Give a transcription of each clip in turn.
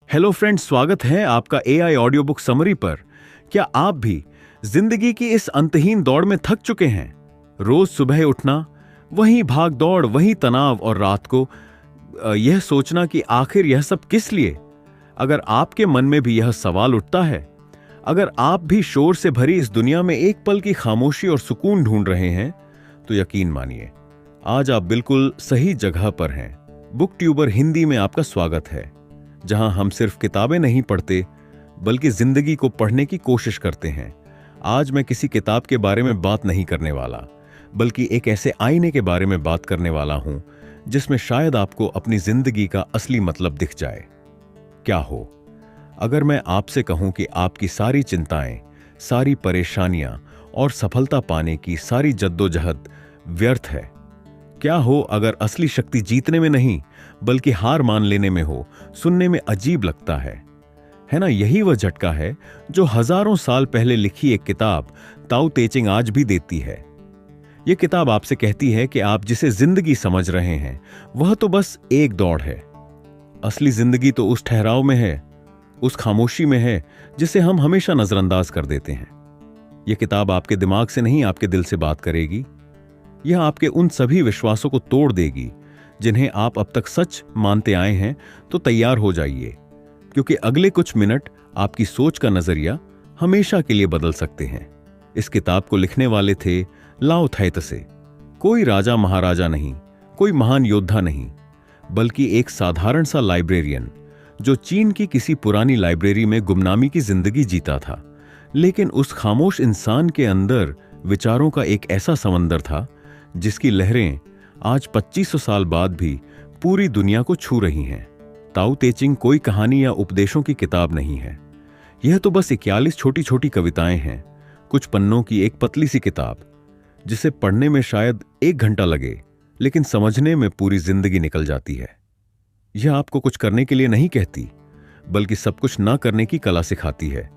Hello friends, स्वागत है आपका एआई ऑडियो बुक समरी पर। क्या आप भी जिंदगी की इस अंतहीन दौड़ में थक चुके हैं? रोज सुबह उठना, वही भाग दौड़, वही तनाव, और रात को यह सोचना कि आखिर यह सब किस लिए? अगर आपके मन में भी यह सवाल उठता है, अगर आप भी शोर से भरी इस दुनिया में एक पल की खामोशी और सुकून ढूंढ रहे हैं, तो यकीन मानिए, आज आप बिल्कुल सही जगह पर हैं। बुक ट्यूबर हिंदी में आपका स्वागत है, जहां हम सिर्फ किताबें नहीं पढ़ते बल्कि जिंदगी को पढ़ने की कोशिश करते हैं। आज मैं किसी किताब के बारे में बात नहीं करने वाला, बल्कि एक ऐसे आईने के बारे में बात करने वाला हूं जिसमें शायद आपको अपनी जिंदगी का असली मतलब दिख जाए। क्या हो अगर मैं आपसे कहूं कि आपकी सारी चिंताएं, सारी परेशानियां और सफलता पाने की सारी जद्दोजहद व्यर्थ है? क्या हो अगर असली शक्ति जीतने में नहीं बल्कि हार मान लेने में हो? सुनने में अजीब लगता है ना? यही वह झटका है जो हजारों साल पहले लिखी एक किताब ताओ ते चिंग आज भी देती है। यह किताब आपसे कहती है कि आप जिसे जिंदगी समझ रहे हैं वह तो बस एक दौड़ है। असली जिंदगी तो उस ठहराव में है, उस खामोशी में है जिसे हम हमेशा नजरअंदाज कर देते हैं। यह किताब आपके दिमाग से नहीं, आपके दिल से बात करेगी। यह आपके उन सभी विश्वासों को तोड़ देगी जिन्हें आप अब तक सच मानते आए हैं। तो तैयार हो जाइए, क्योंकि अगले कुछ मिनट आपकी सोच का नजरिया हमेशा के लिए बदल सकते हैं। इस किताब को लिखने वाले थे लाओ त्से। कोई राजा महाराजा नहीं, कोई महान योद्धा नहीं, बल्कि एक साधारण सा लाइब्रेरियन जो चीन की किसी पुरानी लाइब्रेरी में गुमनामी की जिंदगी जीता था। लेकिन उस खामोश इंसान के अंदर विचारों का एक ऐसा समंदर था जिसकी लहरें आज 2500 साल बाद भी पूरी दुनिया को छू रही हैं। ताओ ते चिंग कोई कहानी या उपदेशों की किताब नहीं है। यह तो बस 41 छोटी छोटी कविताएं हैं, कुछ पन्नों की एक पतली सी किताब जिसे पढ़ने में शायद 1 घंटा लगे, लेकिन समझने में पूरी जिंदगी निकल जाती है। यह आपको कुछ करने के लिए नहीं कहती, बल्कि सब कुछ ना करने की कला सिखाती है।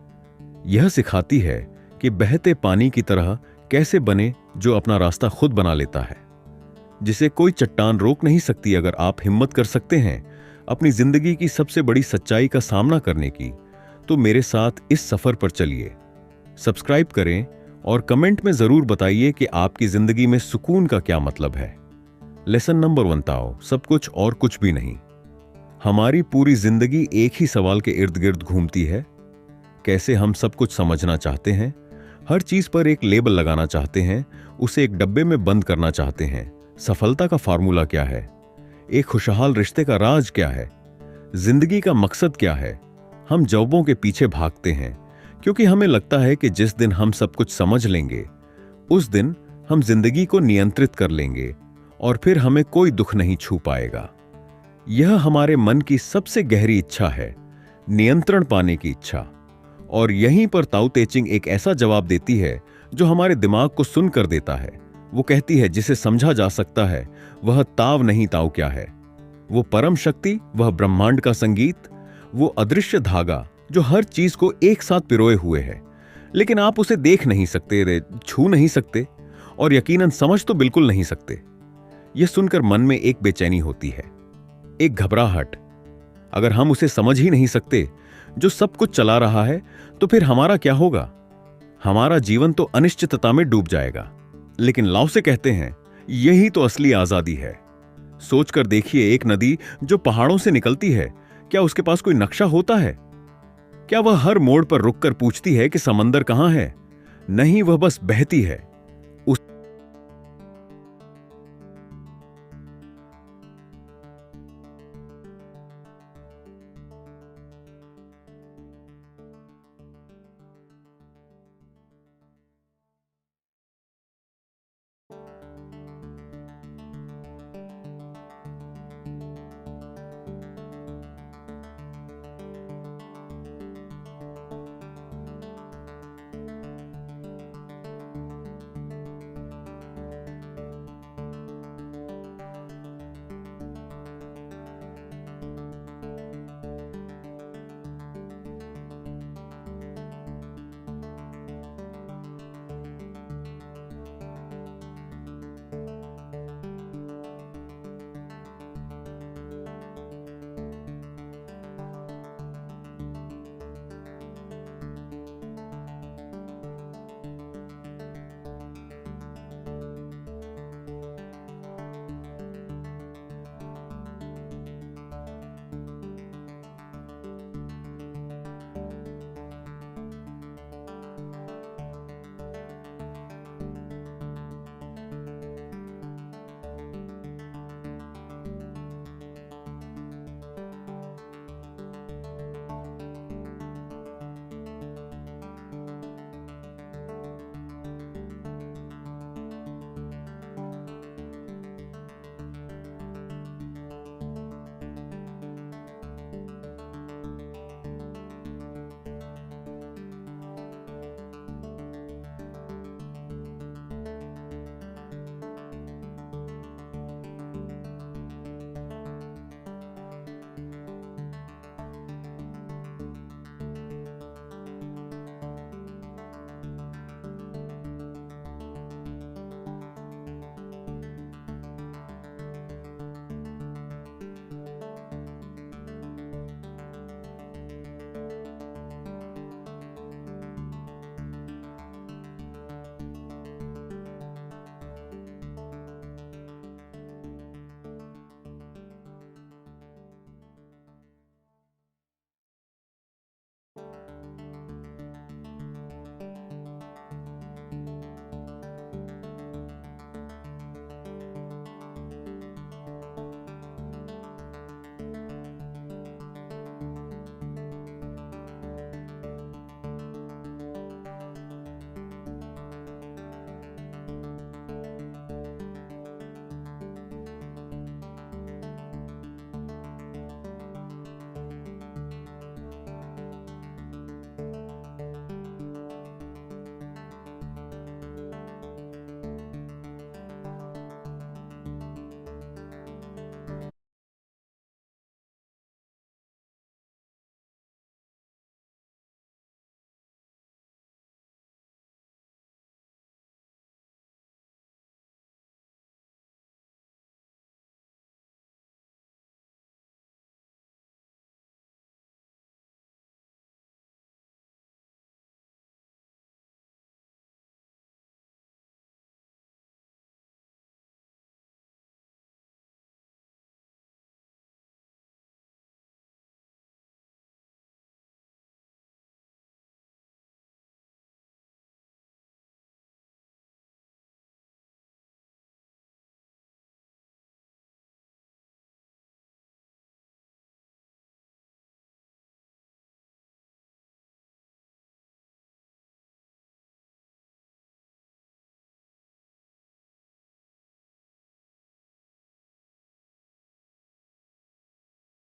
यह सिखाती है कि बहते पानी की तरह कैसे बने जो अपना रास्ता खुद बना लेता है, जिसे कोई चट्टान रोक नहीं सकती। अगर आप हिम्मत कर सकते हैं अपनी जिंदगी की सबसे बड़ी सच्चाई का सामना करने की, तो मेरे साथ इस सफर पर चलिए। सब्सक्राइब करें और कमेंट में जरूर बताइए कि आपकी जिंदगी में सुकून का क्या मतलब है। लेसन नंबर 1 ताओ, सब कुछ और कुछ भी नहीं। हमारी पूरी जिंदगी एक ही सवाल के इर्द गिर्द घूमती है। कैसे हम सब कुछ समझना चाहते हैं, हर चीज पर एक लेबल लगाना चाहते हैं, उसे एक डब्बे में बंद करना चाहते हैं। सफलता का फार्मूला क्या है? एक खुशहाल रिश्ते का राज क्या है? जिंदगी का मकसद क्या है? हम जॉबों के पीछे भागते हैं क्योंकि हमें लगता है कि जिस दिन हम सब कुछ समझ लेंगे उस दिन हम जिंदगी को नियंत्रित कर लेंगे और फिर हमें कोई दुख नहीं छू पाएगा। यह हमारे मन की सबसे गहरी इच्छा है, नियंत्रण पाने की इच्छा। और यहीं पर ताओ ते चिंग एक ऐसा जवाब देती है जो हमारे दिमाग को सुनकर देता है। वो कहती है, जिसे समझा जा सकता है वह ताव नहीं। ताओ क्या है? वो परम शक्ति, वह ब्रह्मांड का संगीत, वो अदृश्य धागा जो हर चीज को एक साथ पिरोए हुए है, लेकिन आप उसे देख नहीं सकते, छू नहीं सकते और यकीनन समझ तो बिल्कुल नहीं सकते। यह सुनकर मन में एक बेचैनी होती है, एक घबराहट। अगर हम उसे समझ ही नहीं सकते जो सब कुछ चला रहा है, तो फिर हमारा क्या होगा? हमारा जीवन तो अनिश्चितता में डूब जाएगा। लेकिन लाओ से कहते हैं, यही तो असली आजादी है। सोचकर देखिए, एक नदी जो पहाड़ों से निकलती है, क्या उसके पास कोई नक्शा होता है? क्या वह हर मोड़ पर रुककर पूछती है कि समंदर कहां है? नहीं, वह बस बहती है।